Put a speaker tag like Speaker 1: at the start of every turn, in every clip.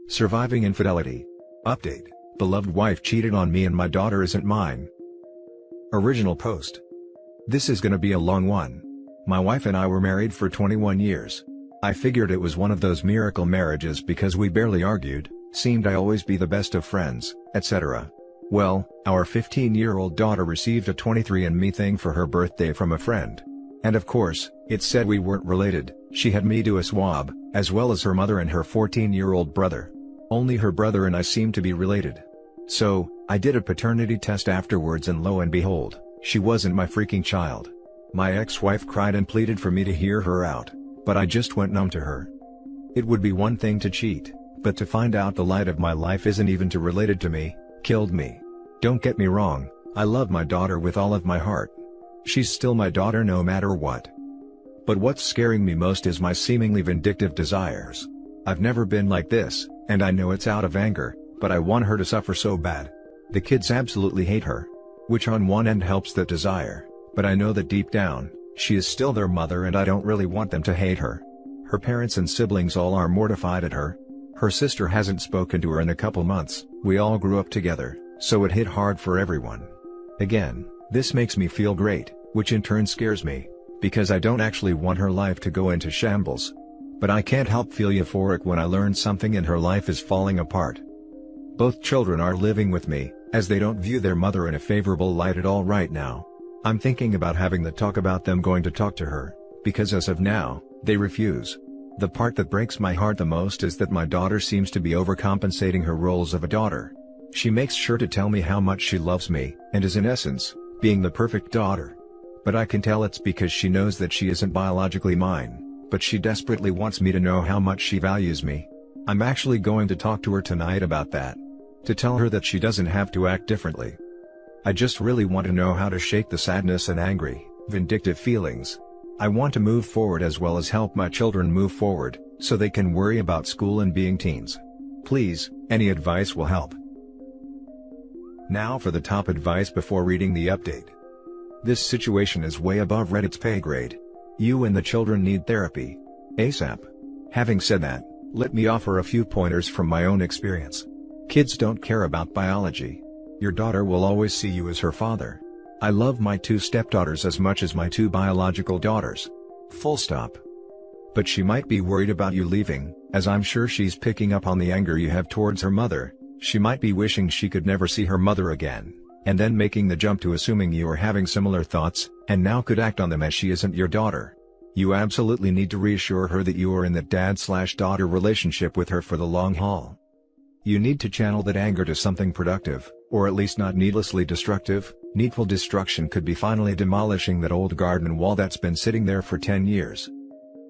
Speaker 1: Surviving infidelity. Update. Beloved wife cheated on me and my daughter isn't mine. Original post. This is gonna be a long one. My wife and I were married for 21 years. I figured it was one of those miracle marriages because we barely argued, seemed I always be the best of friends, etc. Well, our 15-year-old daughter received a 23andMe thing for her birthday from a friend. And of course, it said we weren't related. She had me do a swab, as well as her mother and her 14-year-old brother. Only her brother and I seemed to be related. So, I did a paternity test afterwards and lo and behold, she wasn't my freaking child. My ex-wife cried and pleaded for me to hear her out, but I just went numb to her. It would be one thing to cheat, but to find out the light of my life isn't even too related to me, killed me. Don't get me wrong, I love my daughter with all of my heart. She's still my daughter no matter what. But what's scaring me most is my seemingly vindictive desires. I've never been like this, and I know it's out of anger, but I want her to suffer so bad. The kids absolutely hate her. Which on one end helps that desire, but I know that deep down, she is still their mother and I don't really want them to hate her. Her parents and siblings all are mortified at her. Her sister hasn't spoken to her in a couple months. We all grew up together, so it hit hard for everyone. Again, this makes me feel great, which in turn scares me, because I don't actually want her life to go into shambles. But I can't help feel euphoric when I learn something in her life is falling apart. Both children are living with me, as they don't view their mother in a favorable light at all right now. I'm thinking about having the talk about them going to talk to her, because as of now, they refuse. The part that breaks my heart the most is that my daughter seems to be overcompensating her roles of a daughter. She makes sure to tell me how much she loves me, and is in essence, being the perfect daughter. But I can tell it's because she knows that she isn't biologically mine, but she desperately wants me to know how much she values me. I'm actually going to talk to her tonight about that. To tell her that she doesn't have to act differently. I just really want to know how to shake the sadness and angry, vindictive feelings. I want to move forward as well as help my children move forward, so they can worry about school and being teens. Please, any advice will help. Now for the top advice before reading the update. This situation is way above Reddit's pay grade. You and the children need therapy. ASAP. Having said that, let me offer a few pointers from my own experience. Kids don't care about biology. Your daughter will always see you as her father. I love my 2 stepdaughters as much as my 2 biological daughters. Full stop. But she might be worried about you leaving, as I'm sure she's picking up on the anger you have towards her mother. She might be wishing she could never see her mother again, and then making the jump to assuming you are having similar thoughts, and now could act on them as she isn't your daughter. You absolutely need to reassure her that you are in that dad/daughter relationship with her for the long haul. You need to channel that anger to something productive, or at least not needlessly destructive. Needful destruction could be finally demolishing that old garden wall that's been sitting there for 10 years.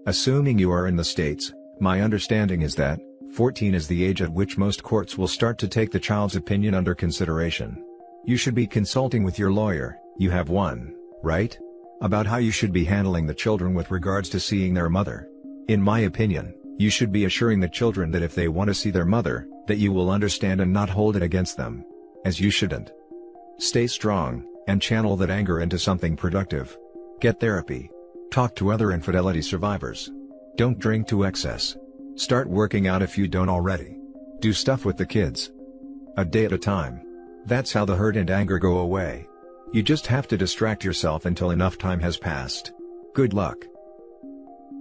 Speaker 1: Assuming you are in the States, my understanding is that 14 is the age at which most courts will start to take the child's opinion under consideration. You should be consulting with your lawyer, you have one, right? About how you should be handling the children with regards to seeing their mother. In my opinion, you should be assuring the children that if they want to see their mother, that you will understand and not hold it against them. As you shouldn't. Stay strong, and channel that anger into something productive. Get therapy. Talk to other infidelity survivors. Don't drink to excess. Start working out if you don't already. Do stuff with the kids. A day at a time. That's how the hurt and anger go away. You just have to distract yourself until enough time has passed. Good luck.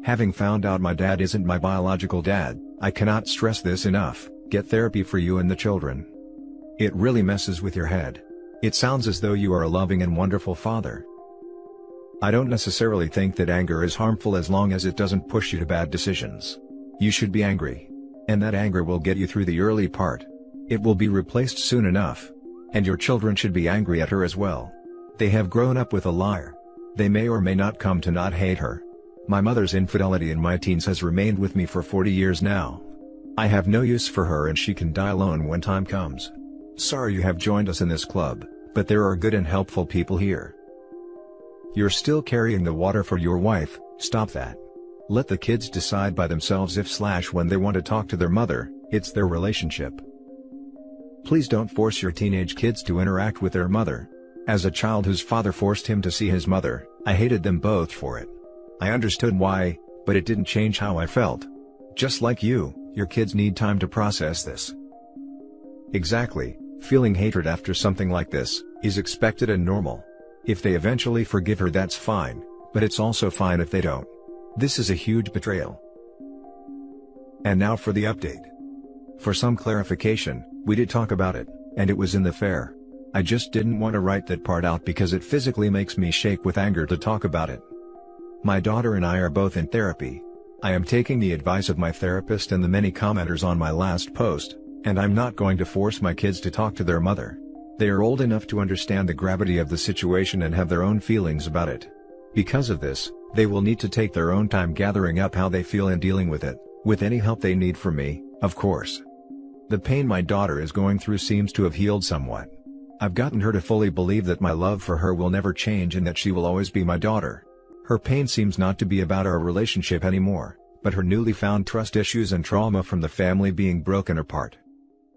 Speaker 1: Having found out my dad isn't my biological dad, I cannot stress this enough. Get therapy for you and the children. It really messes with your head. It sounds as though you are a loving and wonderful father. I don't necessarily think that anger is harmful as long as it doesn't push you to bad decisions. You should be angry. And that anger will get you through the early part. It will be replaced soon enough. And your children should be angry at her as well. They have grown up with a liar. They may or may not come to not hate her. My mother's infidelity in my teens has remained with me for 40 years now. I have no use for her and she can die alone when time comes. Sorry you have joined us in this club, but there are good and helpful people here. You're still carrying the water for your wife, stop that. Let the kids decide by themselves if/when they want to talk to their mother, it's their relationship. Please don't force your teenage kids to interact with their mother. As a child whose father forced him to see his mother, I hated them both for it. I understood why, but it didn't change how I felt. Just like you Your kids need time to process this. Exactly, feeling hatred after something like this is expected and normal. If they eventually forgive her, that's fine, but it's also fine if they don't. This is a huge betrayal. And now for the update. For some clarification, we did talk about it, and it was in the fair. I just didn't want to write that part out because it physically makes me shake with anger to talk about it. My daughter and I are both in therapy. I am taking the advice of my therapist and the many commenters on my last post, and I'm not going to force my kids to talk to their mother. They are old enough to understand the gravity of the situation and have their own feelings about it. Because of this, they will need to take their own time gathering up how they feel and dealing with it, with any help they need from me, of course. The pain my daughter is going through seems to have healed somewhat. I've gotten her to fully believe that my love for her will never change and that she will always be my daughter. Her pain seems not to be about our relationship anymore, but her newly found trust issues and trauma from the family being broken apart.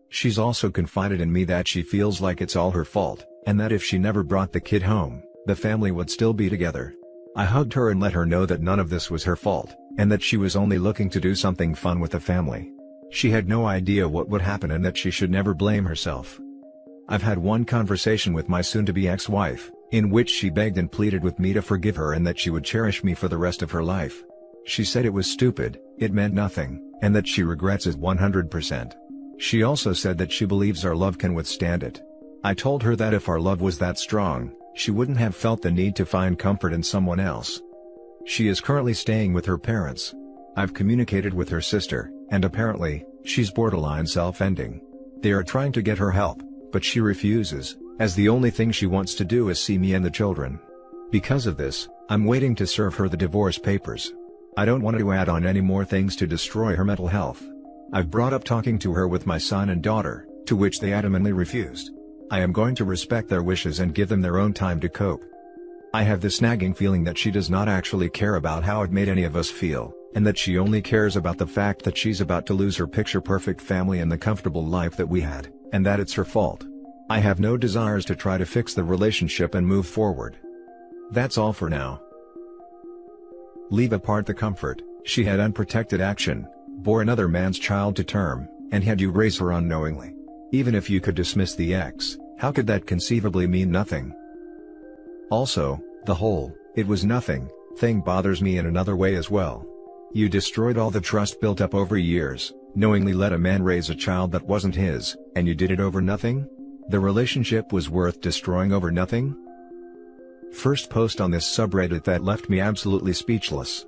Speaker 1: She's also confided in me that she feels like it's all her fault, and that if she never brought the kid home, the family would still be together. I hugged her and let her know that none of this was her fault, and that she was only looking to do something fun with the family. She had no idea what would happen and that she should never blame herself. I've had one conversation with my soon-to-be ex-wife, in which she begged and pleaded with me to forgive her and that she would cherish me for the rest of her life. She said it was stupid, it meant nothing, and that she regrets it 100%. She also said that she believes our love can withstand it. I told her that if our love was that strong, she wouldn't have felt the need to find comfort in someone else. She is currently staying with her parents. I've communicated with her sister, and apparently, she's borderline self-ending. They are trying to get her help, but she refuses, as the only thing she wants to do is see me and the children. Because of this, I'm waiting to serve her the divorce papers. I don't want to add on any more things to destroy her mental health. I've brought up talking to her with my son and daughter, to which they adamantly refused. I am going to respect their wishes and give them their own time to cope. I have this nagging feeling that she does not actually care about how it made any of us feel, and that she only cares about the fact that she's about to lose her picture-perfect family and the comfortable life that we had, and that it's her fault. I have no desires to try to fix the relationship and move forward. That's all for now. Leave apart the comfort, she had unprotected action, bore another man's child to term, and had you raise her unknowingly. Even if you could dismiss the ex, how could that conceivably mean nothing? Also, the whole, "it was nothing," thing bothers me in another way as well. You destroyed all the trust built up over years, knowingly let a man raise a child that wasn't his, and you did it over nothing? The relationship was worth destroying over nothing? First post on this subreddit that left me absolutely speechless.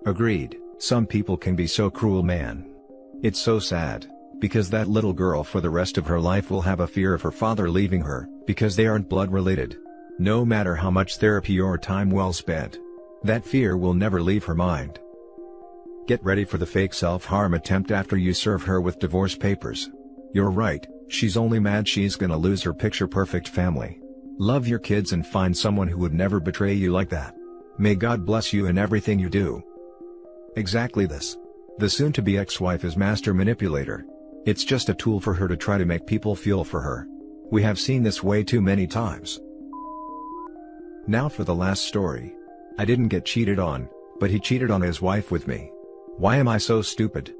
Speaker 1: Agreed, some people can be so cruel, man. It's so sad, because that little girl for the rest of her life will have a fear of her father leaving her, because they aren't blood related. No matter how much therapy or time well spent, that fear will never leave her mind. Get ready for the fake self-harm attempt after you serve her with divorce papers. You're right, she's only mad she's gonna lose her picture-perfect family. Love your kids and find someone who would never betray you like that. May God bless you in everything you do. Exactly this. The soon-to-be ex-wife is master manipulator. It's just a tool for her to try to make people feel for her. We have seen this way too many times. Now for the last story. I didn't get cheated on, but he cheated on his wife with me. Why am I so stupid?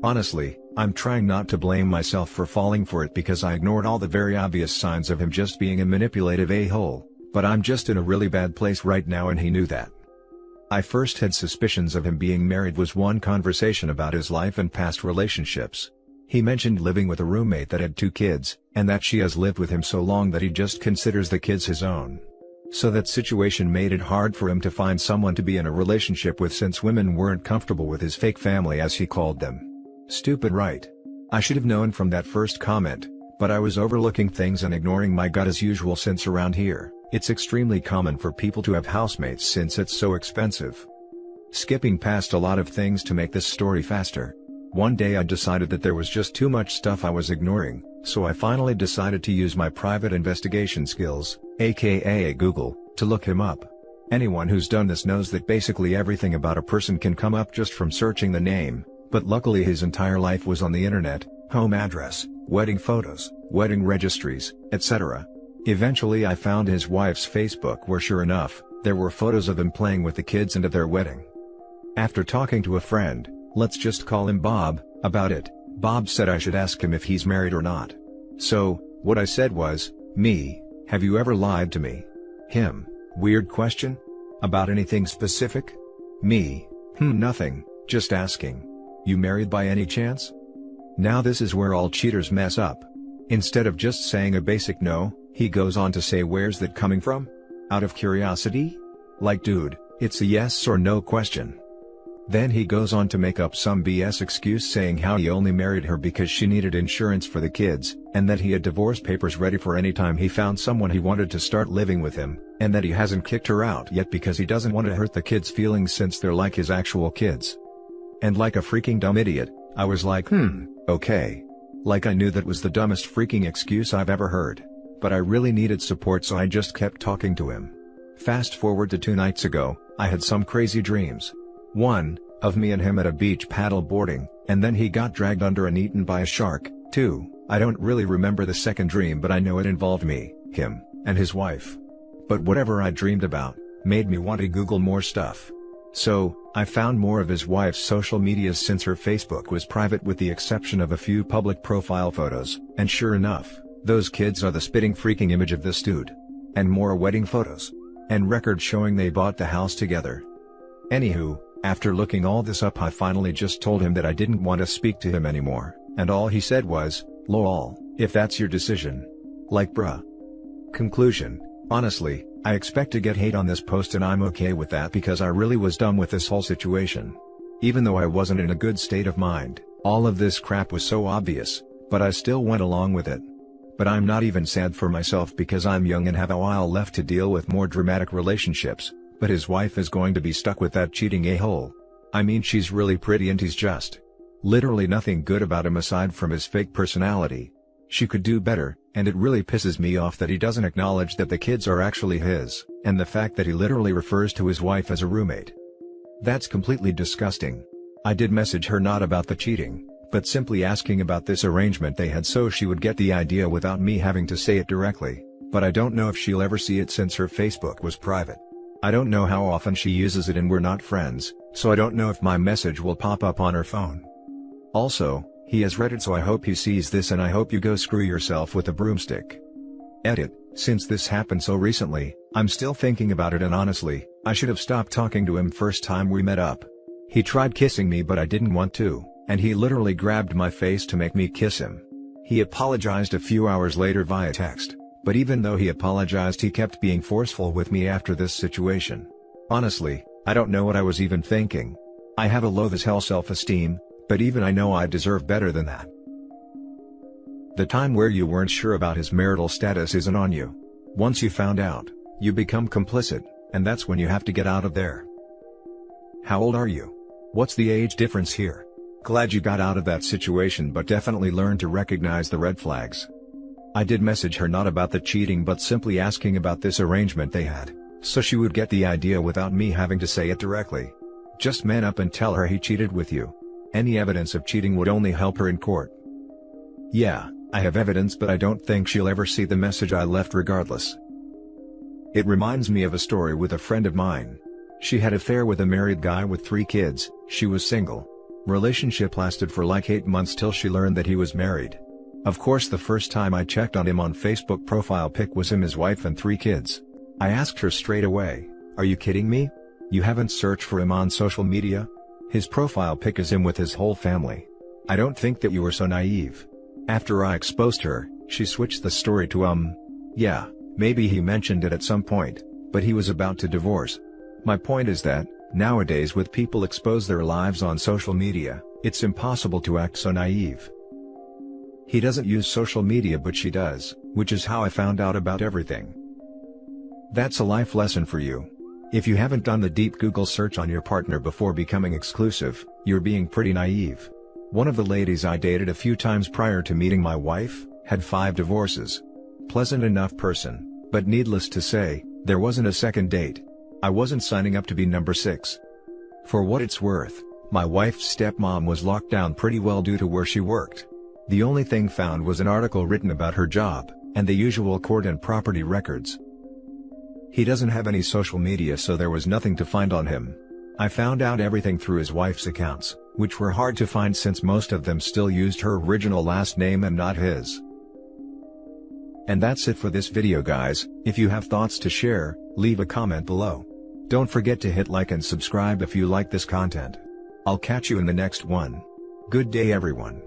Speaker 1: Honestly, I'm trying not to blame myself for falling for it because I ignored all the very obvious signs of him just being a manipulative a-hole, but I'm just in a really bad place right now and he knew that. I first had suspicions of him being married was one conversation about his life and past relationships. He mentioned living with a roommate that had 2 kids, and that she has lived with him so long that he just considers the kids his own. So that situation made it hard for him to find someone to be in a relationship with since women weren't comfortable with his fake family as he called them. Stupid, right? I should have known from that first comment, but I was overlooking things and ignoring my gut as usual since around here, it's extremely common for people to have housemates since it's so expensive. Skipping past a lot of things to make this story faster. One day I decided that there was just too much stuff I was ignoring, so I finally decided to use my private investigation skills, aka Google, to look him up. Anyone who's done this knows that basically everything about a person can come up just from searching the name, but luckily his entire life was on the internet, home address, wedding photos, wedding registries, etc. Eventually I found his wife's Facebook where sure enough, there were photos of him playing with the kids and at their wedding. After talking to a friend, let's just call him Bob, about it. Bob said I should ask him if he's married or not. So, what I said was, me, have you ever lied to me? Him, weird question? About anything specific? Me, nothing, just asking. You married by any chance? Now this is where all cheaters mess up. Instead of just saying a basic no, he goes on to say where's that coming from? Out of curiosity? Like dude, it's a yes or no question. Then he goes on to make up some BS excuse saying how he only married her because she needed insurance for the kids, and that he had divorce papers ready for any time he found someone he wanted to start living with him, and that he hasn't kicked her out yet because he doesn't want to hurt the kids' feelings since they're like his actual kids. And like a freaking dumb idiot, I was like okay. Like I knew that was the dumbest freaking excuse I've ever heard. But I really needed support, so I just kept talking to him. Fast forward to 2 nights ago, I had some crazy dreams. One, of me and him at a beach paddle boarding, and then he got dragged under and eaten by a shark. 2, I don't really remember the second dream, but I know it involved me, him, and his wife. But whatever I dreamed about, made me want to Google more stuff. So, I found more of his wife's social medias since her Facebook was private with the exception of a few public profile photos, and sure enough, those kids are the spitting freaking image of this dude. And more wedding photos. And records showing they bought the house together. Anywho, after looking all this up, I finally just told him that I didn't want to speak to him anymore, and all he said was, lol, if that's your decision. Like bruh. Conclusion, honestly, I expect to get hate on this post and I'm okay with that because I really was done with this whole situation. Even though I wasn't in a good state of mind, all of this crap was so obvious, but I still went along with it. But I'm not even sad for myself because I'm young and have a while left to deal with more dramatic relationships, but his wife is going to be stuck with that cheating a-hole. I mean, she's really pretty and he's just literally nothing good about him aside from his fake personality. She could do better, and it really pisses me off that he doesn't acknowledge that the kids are actually his, and the fact that he literally refers to his wife as a roommate. That's completely disgusting. I did message her not about the cheating, but simply asking about this arrangement they had so she would get the idea without me having to say it directly, but I don't know if she'll ever see it since her Facebook was private. I don't know how often she uses it and we're not friends, so I don't know if my message will pop up on her phone. Also, he has Reddit, so I hope he sees this and I hope you go screw yourself with a broomstick. Edit, since this happened so recently, I'm still thinking about it and honestly, I should have stopped talking to him first time we met up. He tried kissing me but I didn't want to, and he literally grabbed my face to make me kiss him. He apologized a few hours later via text, but even though he apologized he kept being forceful with me after this situation. Honestly, I don't know what I was even thinking. I have a low as hell self-esteem, but even I know I deserve better than that. The time where you weren't sure about his marital status isn't on you. Once you found out, you become complicit, and that's when you have to get out of there. How old are you? What's the age difference here? Glad you got out of that situation, but definitely learn to recognize the red flags. I did message her not about the cheating but simply asking about this arrangement they had, so she would get the idea without me having to say it directly. Just man up and tell her he cheated with you. Any evidence of cheating would only help her in court. Yeah, I have evidence, but I don't think she'll ever see the message I left regardless. It reminds me of a story with a friend of mine. She had an affair with a married guy with 3 kids, she was single. Relationship lasted for like 8 months till she learned that he was married. Of course, the first time I checked on him on Facebook, profile pic was him, his wife and 3 kids. I asked her straight away, "Are you kidding me? You haven't searched for him on social media? His profile pic is him with his whole family. I don't think that you were so naive." After I exposed her, she switched the story to yeah, maybe he mentioned it at some point, but he was about to divorce. My point is that, nowadays with people expose their lives on social media, it's impossible to act so naive. He doesn't use social media but she does, which is how I found out about everything. That's a life lesson for you. If you haven't done the deep Google search on your partner before becoming exclusive, you're being pretty naive. One of the ladies I dated a few times prior to meeting my wife, had 5 divorces. Pleasant enough person, but needless to say, there wasn't a second date. I wasn't signing up to be number 6. For what it's worth, my wife's stepmom was locked down pretty well due to where she worked. The only thing found was an article written about her job, and the usual court and property records. He doesn't have any social media, so there was nothing to find on him. I found out everything through his wife's accounts, which were hard to find since most of them still used her original last name and not his. And that's it for this video guys. If you have thoughts to share, leave a comment below. Don't forget to hit like and subscribe if you like this content. I'll catch you in the next one. Good day everyone.